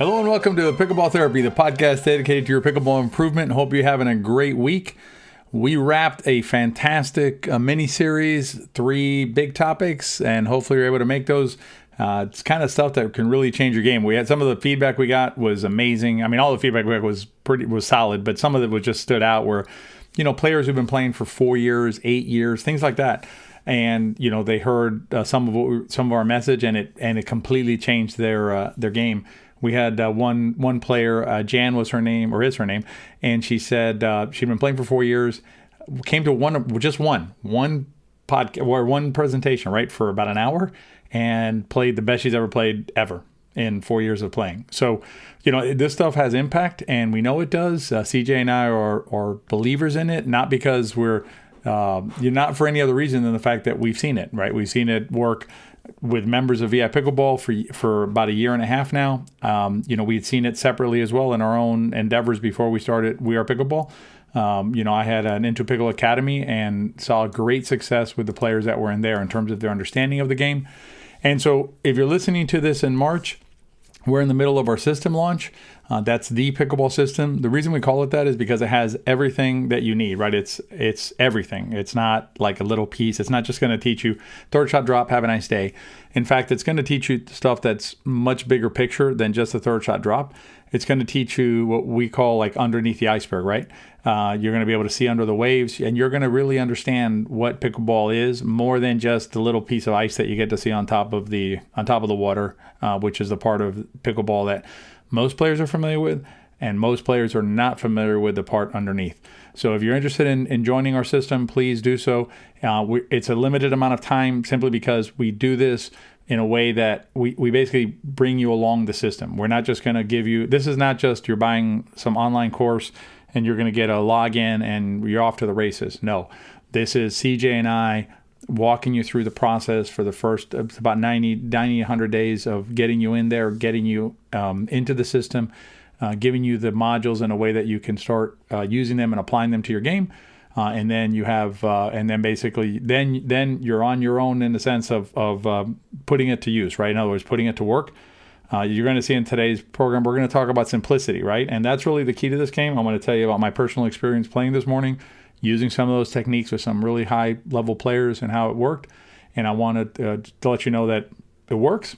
Hello and welcome to Pickleball Therapy, the podcast dedicated to your pickleball improvement. Hope you're having a great week. We wrapped a fantastic mini-series, 3 big topics, and hopefully you're able to make those. It's kind of stuff that can really change your game. We had some of the feedback we got was amazing. I mean, all the feedback we got was solid, but some of it was just stood out where, players who've been playing for 4 years, 8 years, things like that. And they heard some of our message, and it completely changed their game. We had one player, Jan was her name, or is her name, and she said she'd been playing for 4 years, came to one podcast or one presentation, right, for about an hour, and played the best she's ever played ever in 4 years of playing. So, this stuff has impact, and we know it does. CJ and I are believers in it, not because we're not for any other reason than the fact that we've seen it, right? We've seen it work with members of WeArePick for about a year and a half now. We'd seen it separately as well in our own endeavors before we started WeArePickable. I had an Into Pickle Academy and saw great success with the players that were in there in terms of their understanding of the game. And so if you're listening to this in March, we're in the middle of our system launch. That's the Pickleball system. The reason we call it that is because it has everything that you need, right? It's everything. It's not like a little piece. It's not just going to teach you third shot drop, have a nice day. In fact, it's going to teach you stuff that's much bigger picture than just the third shot drop. It's going to teach you what we call like underneath the iceberg, right? You're going to be able to see under the waves, and you're going to really understand what pickleball is more than just the little piece of ice that you get to see on top of the water, which is the part of pickleball that most players are familiar with, and most players are not familiar with the part underneath. So if you're interested in joining our system, please do so. It's a limited amount of time simply because we do this in a way that we basically bring you along the system. We're not just going to give you, this is not just you're buying some online course and you're going to get a login and you're off to the races. No, this is CJ and I walking you through the process for the first about 90, 100 days of getting you in there, getting you into the system, giving you the modules in a way that you can start using them and applying them to your game. And then you have, and then basically, then you're on your own in the sense of putting it to use, right? In other words, putting it to work. You're going to see in today's program, we're going to talk about simplicity, right? And that's really the key to this game. I'm going to tell you about my personal experience playing this morning, using some of those techniques with some really high level players and how it worked. And I wanted to let you know that it works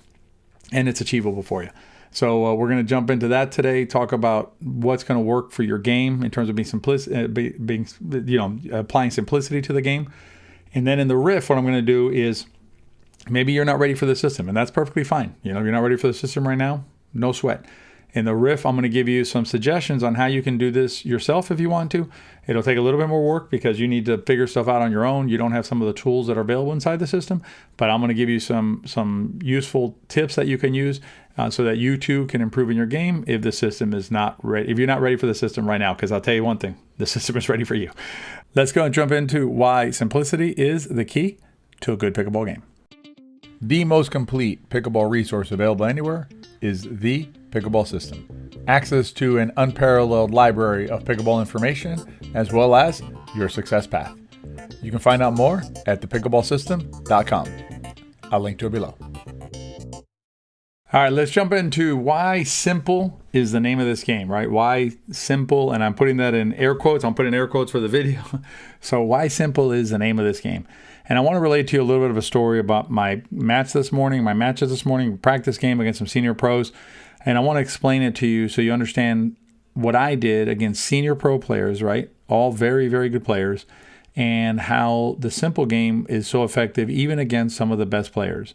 and it's achievable for you. So we're going to jump into that today, talk about what's going to work for your game in terms of applying simplicity to the game. And then in the riff, what I'm going to do is maybe you're not ready for the system, and that's perfectly fine. You're not ready for the system right now, no sweat. In the riff, I'm going to give you some suggestions on how you can do this yourself if you want to. It'll take a little bit more work because you need to figure stuff out on your own. You don't have some of the tools that are available inside the system, but I'm going to give you some useful tips that you can use so that you too can improve in your game if the system is not ready. If you're not ready for the system right now, because I'll tell you one thing, the system is ready for you. Let's go and jump into why simplicity is the key to a good pickleball game. The most complete pickleball resource available anywhere is the Pickleball system. Access to an unparalleled library of pickleball information, as well as your success path. You can find out more at thepickleballsystem.com. I'll link to it below. All right, let's jump into why simple is the name of this game, right? Why simple, and I'm putting that in air quotes. I'm putting air quotes for the video. So why simple is the name of this game. And I want to relate to you a little bit of a story about my matches this morning, practice game against some senior pros. And I want to explain it to you so you understand what I did against senior pro players, right? All very, very good players, and how the simple game is so effective even against some of the best players.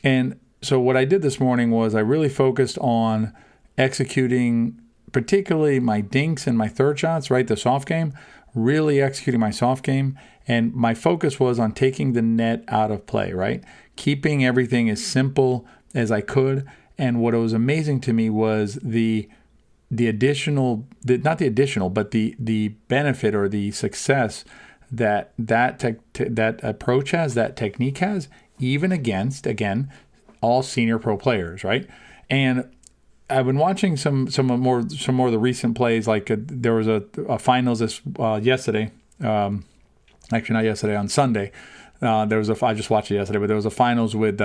And so what I did this morning was I really focused on executing particularly my dinks and my third shots, right? The soft game, really executing my soft game. And my focus was on taking the net out of play, right? Keeping everything as simple as I could. And what was amazing to me was the benefit or the success that approach has, that technique has, even against, again, all senior pro players, right? And I've been watching some more of the recent plays. Like there was a finals yesterday. Actually, not yesterday, on Sunday. I just watched it yesterday, but there was a finals with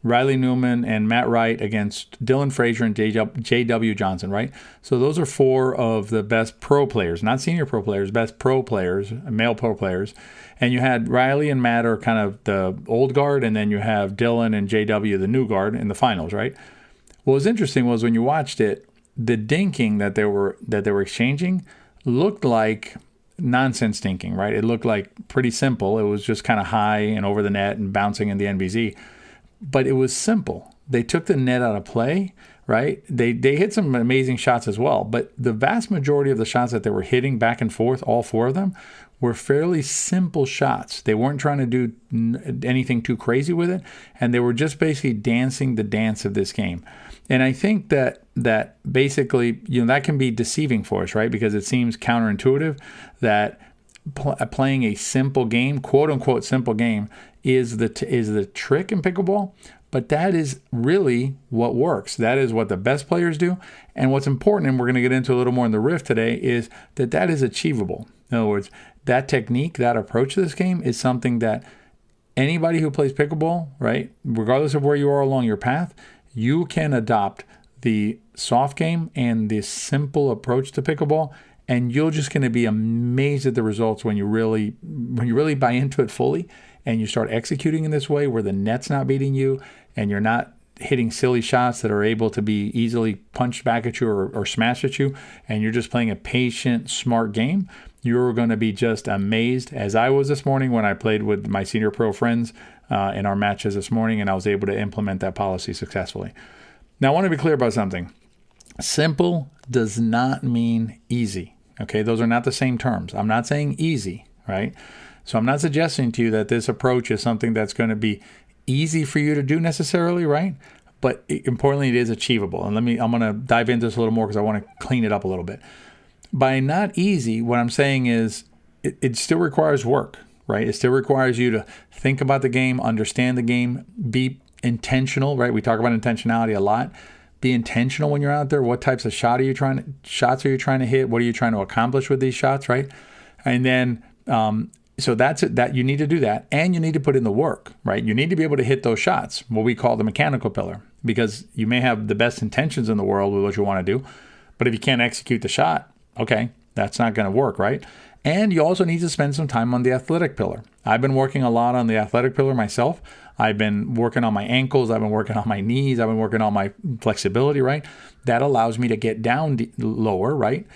Riley Newman and Matt Wright against Dylan Frazier and J.W. Johnson, right? So those are 4 of the best pro players, not senior pro players, best pro players, male pro players. And you had Riley and Matt are kind of the old guard, and then you have Dylan and J.W. the new guard in the finals, right? What was interesting was when you watched it, the dinking that they were exchanging looked like nonsense dinking, right? It looked like pretty simple. It was just kind of high and over the net and bouncing in the NBZ. But it was simple. They took the net out of play, right? They hit some amazing shots as well. But the vast majority of the shots that they were hitting back and forth, all 4 of them, were fairly simple shots. They weren't trying to do anything too crazy with it. And they were just basically dancing the dance of this game. And I think that basically, that can be deceiving for us, right? Because it seems counterintuitive that playing a simple game, quote unquote simple game, is the trick in pickleball. But that is really what works. That is what the best players do. And what's important, and we're going to get into a little more in the riff today, is that is achievable. In other words, that technique, that approach to this game is something that anybody who plays pickleball, right, regardless of where you are along your path, you can adopt the soft game and this simple approach to pickleball, and you're just going to be amazed at the results when you really buy into it fully and you start executing in this way where the net's not beating you and you're not hitting silly shots that are able to be easily punched back at you or smashed at you, and you're just playing a patient, smart game. You're going to be just amazed, as I was this morning when I played with my senior pro friends in our matches this morning, and I was able to implement that policy successfully. Now, I want to be clear about something. Simple does not mean easy. Okay, those are not the same terms. I'm not saying easy, right? So I'm not suggesting to you that this approach is something that's going to be easy for you to do necessarily, right? But importantly, it is achievable. And I'm going to dive into this a little more because I want to clean it up a little bit. By not easy, what I'm saying is it still requires work, right? It still requires you to think about the game, understand the game, be intentional, right? We talk about intentionality a lot. Be intentional when you're out there. What types of shots are you trying to hit? What are you trying to accomplish with these shots, right? And then, so that's it. That you need to do that, and you need to put in the work, right? You need to be able to hit those shots, what we call the mechanical pillar, because you may have the best intentions in the world with what you want to do, but if you can't execute the shot, okay, that's not going to work, right? And you also need to spend some time on the athletic pillar. I've been working a lot on the athletic pillar myself. I've been working on my ankles. I've been working on my knees. I've been working on my flexibility, right? That allows me to get down lower, right?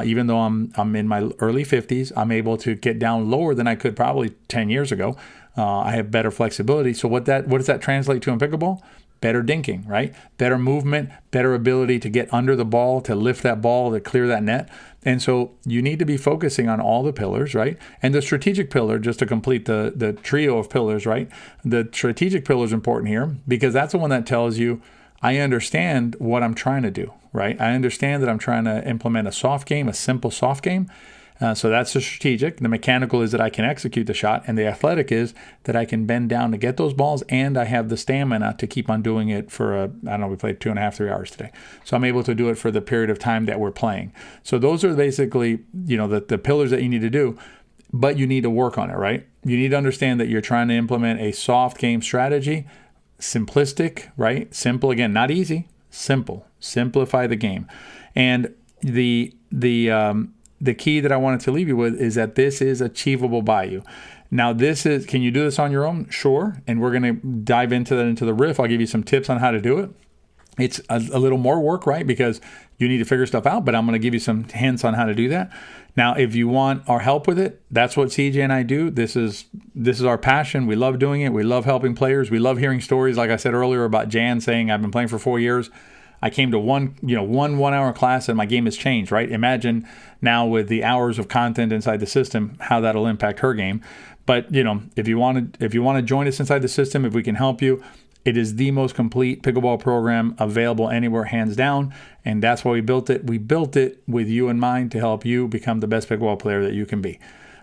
Even though I'm in my early 50s, I'm able to get down lower than I could probably 10 years ago. I have better flexibility. So what does that translate to in pickleball? Better dinking, right? Better movement, better ability to get under the ball, to lift that ball, to clear that net. And so you need to be focusing on all the pillars, right? And the strategic pillar, just to complete the trio of pillars, right? The strategic pillar is important here because that's the one that tells you, I understand what I'm trying to do, right? I understand that I'm trying to implement a soft game, a simple soft game. So that's the strategic. The mechanical is that I can execute the shot, and the athletic is that I can bend down to get those balls, and I have the stamina to keep on doing it for we played 2.5, 3 hours today. So I'm able to do it for the period of time that we're playing. So those are basically, the pillars that you need to do, but you need to work on it, right? You need to understand that you're trying to implement a soft game strategy, simplistic, right? Simple, again, not easy, simple. Simplify the game. And the key that I wanted to leave you with is that this is achievable by you. Now, can you do this on your own? Sure. And we're going to dive into the riff. I'll give you some tips on how to do it. It's a little more work, right? Because you need to figure stuff out, but I'm going to give you some hints on how to do that. Now, if you want our help with it, that's what CJ and I do. This is our passion. We love doing it. We love helping players. We love hearing stories, like I said earlier, about Jan saying, I've been playing for 4 years. I came to one 1 hour class and my game has changed, right? Imagine now with the hours of content inside the system, how that'll impact her game. But, if you want to join us inside the system, if we can help you, it is the most complete pickleball program available anywhere, hands down. And that's why we built it. We built it with you in mind to help you become the best pickleball player that you can be.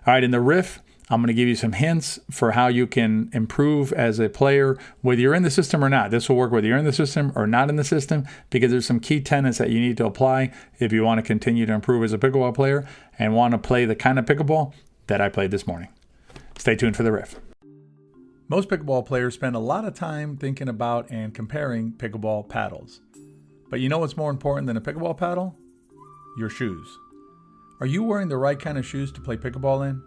All right, in the riff, I'm going to give you some hints for how you can improve as a player, whether you're in the system or not. This will work whether you're in the system or not in the system, because there's some key tenets that you need to apply if you want to continue to improve as a pickleball player and want to play the kind of pickleball that I played this morning. Stay tuned for the riff. Most pickleball players spend a lot of time thinking about and comparing pickleball paddles. But you know what's more important than a pickleball paddle? Your shoes. Are you wearing the right kind of shoes to play pickleball in?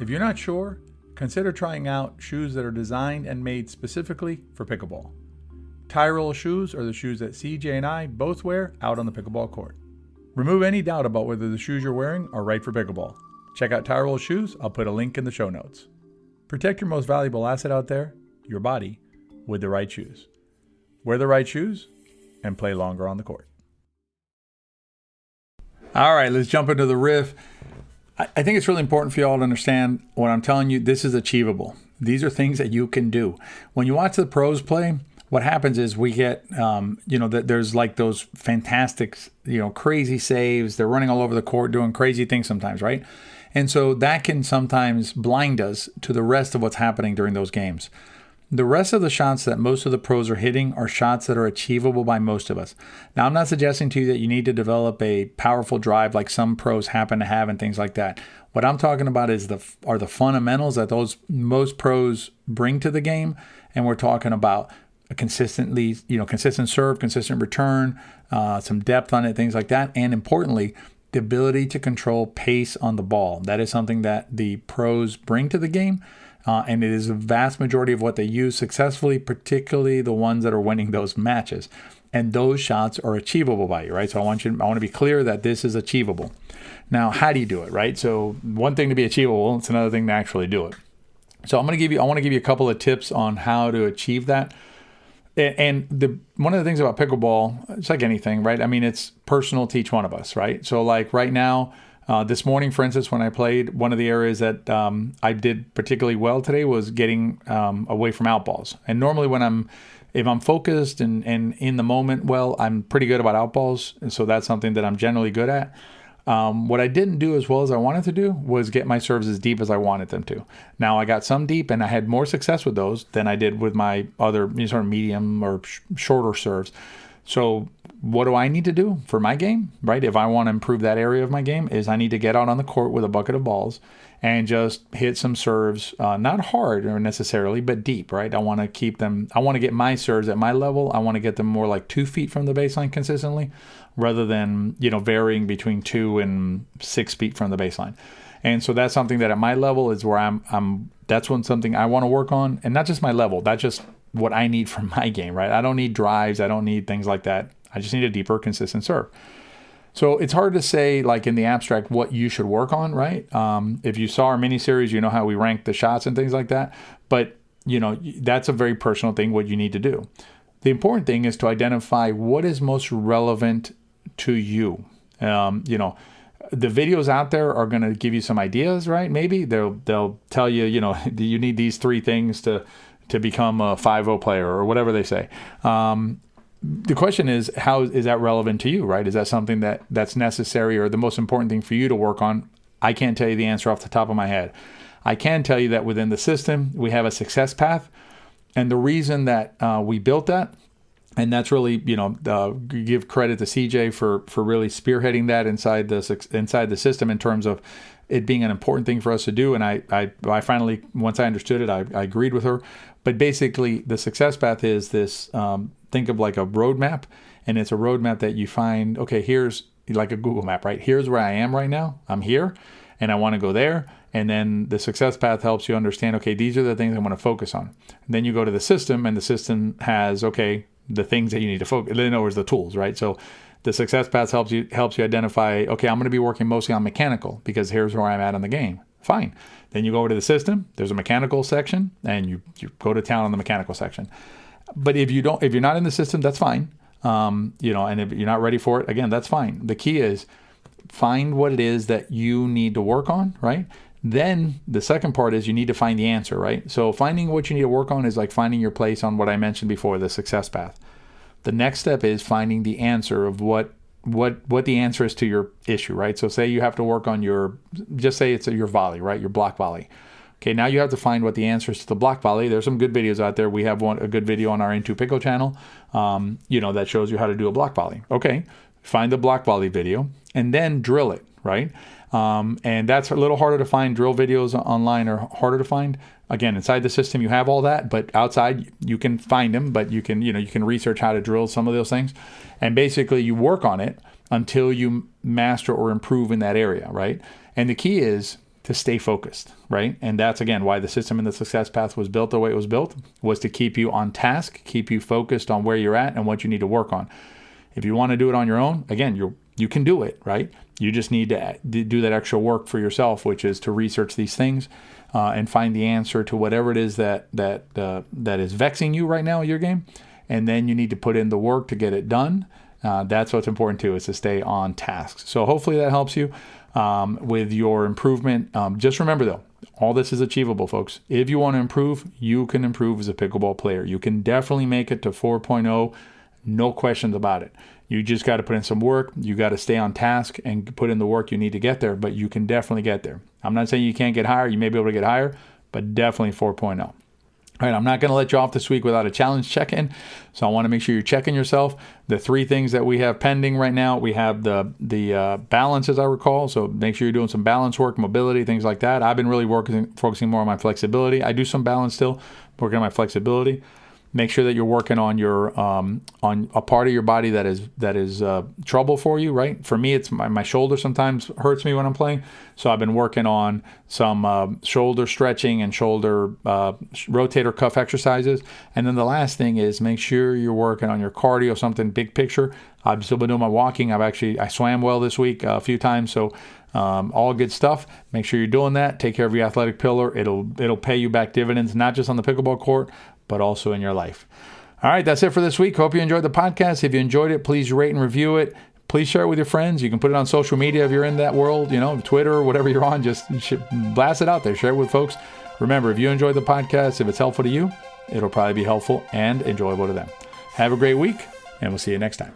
If you're not sure, consider trying out shoes that are designed and made specifically for pickleball. Tie roll shoes are the shoes that CJ and I both wear out on the pickleball court. Remove any doubt about whether the shoes you're wearing are right for pickleball. Check out Tie Roll shoes. I'll put a link in the show notes. Protect your most valuable asset out there, your body, with the right shoes. Wear the right shoes and play longer on the court. All right, let's jump into the riff. I think it's really important for you all to understand what I'm telling you. This is achievable. These are things that you can do. When you watch the pros play, what happens is we get, there's like those fantastic, crazy saves. They're running all over the court doing crazy things sometimes, right? And so that can sometimes blind us to the rest of what's happening during those games. The rest of the shots that most of the pros are hitting are shots that are achievable by most of us. Now, I'm not suggesting to you that you need to develop a powerful drive like some pros happen to have and things like that. What I'm talking about are the fundamentals that most pros bring to the game, and we're talking about a consistent serve, consistent return, some depth on it, things like that, and importantly, the ability to control pace on the ball. That is something that the pros bring to the game, and it is a vast majority of what they use successfully, particularly the ones that are winning those matches. And those shots are achievable by you, right? So I want to be clear that this is achievable. Now, how do you do it, right? So one thing to be achievable, it's another thing to actually do it. So I want to give you a couple of tips on how to achieve that. And one of the things about pickleball, it's like anything, right? I mean, it's personal to each one of us, right? So like right now, this morning, for instance, when I played, one of the areas that I did particularly well today was getting away from out balls. And normally if I'm focused and in the moment, well, I'm pretty good about out balls. And so that's something that I'm generally good at. What I didn't do as well as I wanted to do was get my serves as deep as I wanted them to. Now, I got some deep, and I had more success with those than I did with my other sort of medium or shorter serves. So what do I need to do for my game, right? If I want to improve that area of my game, is I need to get out on the court with a bucket of balls and just hit some serves, not hard or necessarily, but deep, right? I want to keep them. I want to get my serves at my level. I want to get them more like 2 feet from the baseline consistently, rather than varying between 2 and 6 feet from the baseline. And so that's something that at my level is where that's something I want to work on, and not just my level. That's just what I need for my game, right? I don't need drives. I don't need things like that. I just need a deeper, consistent serve. So it's hard to say, like in the abstract, what you should work on, right? If you saw our mini series, you know how we rank the shots and things like that. But that's a very personal thing, what you need to do. The important thing is to identify what is most relevant to you. The videos out there are going to give you some ideas, right? Maybe they'll tell you, you need these 3 things to become a 5-0 player or whatever they say. The question is, how is that relevant to you, right? Is that something that's necessary or the most important thing for you to work on? I can't tell you the answer off the top of my head. I can tell you that within the system, we have a success path. And the reason that we built that, and that's really, give credit to CJ for really spearheading that inside the system in terms of it being an important thing for us to do. And I finally, once I understood it, I agreed with her. But basically, the success path is this, think of like a roadmap, and it's a roadmap that you find, okay, here's like a Google map, right? Here's where I am right now. I'm here, and I want to go there. And then the success path helps you understand, okay, these are the things I want to focus on. And then you go to the system, and the system has, okay, the things that you need to focus. In other words, the tools, right? So the success path helps you identify, okay, I'm going to be working mostly on mechanical because here's where I'm at in the game. Fine. Then you go over to the system. There's a mechanical section, and you go to town on the mechanical section. But if you're not in the system, that's fine. And if you're not ready for it, again, that's fine. The key is find what it is that you need to work on, right? Then the second part is you need to find the answer, right? So finding what you need to work on is like finding your place on what I mentioned before, the success path. The next step is finding the answer of what the answer is to your issue, right? So say you have to work on your volley, right? Your block volley. Okay, now you have to find what the answer is to the block volley. There's some good videos out there. We have a good video on our Into Pickle channel, that shows you how to do a block volley. Okay, find the block volley video and then drill it, right? And that's a little harder to find. Drill videos online are harder to find. Again, inside the system, you have all that, but outside you can find them, but you can research how to drill some of those things. And basically you work on it until you master or improve in that area, right? And the key is to stay focused, right? And that's, again, why the system in the success path was built the way it was built, was to keep you on task, keep you focused on where you're at and what you need to work on. If you want to do it on your own, again, you can do it, right? You just need to do that extra work for yourself, which is to research these things and find the answer to whatever it is that is vexing you right now in your game. And then you need to put in the work to get it done. That's what's important too, is to stay on task. So hopefully that helps you with your improvement. Just remember though, all this is achievable, folks. If you want to improve, you can improve as a pickleball player. You can definitely make it to 4.0, no questions about it. You just got to put in some work. You got to stay on task and put in the work you need to get there, but you can definitely get there. I'm not saying you can't get higher. You may be able to get higher, but definitely 4.0. All right, I'm not going to let you off this week without a challenge check-in. So I want to make sure you're checking yourself. The 3 things that we have pending right now, we have the balance, as I recall. So make sure you're doing some balance work, mobility, things like that. I've been really focusing more on my flexibility. I do some balance still, working on my flexibility. Make sure that you're working on your on a part of your body that is trouble for you, right? For me, it's my shoulder sometimes hurts me when I'm playing. So I've been working on some shoulder stretching and shoulder rotator cuff exercises. And then the last thing is make sure you're working on your cardio, something big picture. I've still been doing my walking. I swam well this week a few times. So all good stuff. Make sure you're doing that. Take care of your athletic pillar. It'll pay you back dividends, not just on the pickleball court, but also in your life. All right, that's it for this week. Hope you enjoyed the podcast. If you enjoyed it, please rate and review it. Please share it with your friends. You can put it on social media if you're in that world, Twitter or whatever you're on. Just blast it out there. Share it with folks. Remember, if you enjoyed the podcast, if it's helpful to you, it'll probably be helpful and enjoyable to them. Have a great week, and we'll see you next time.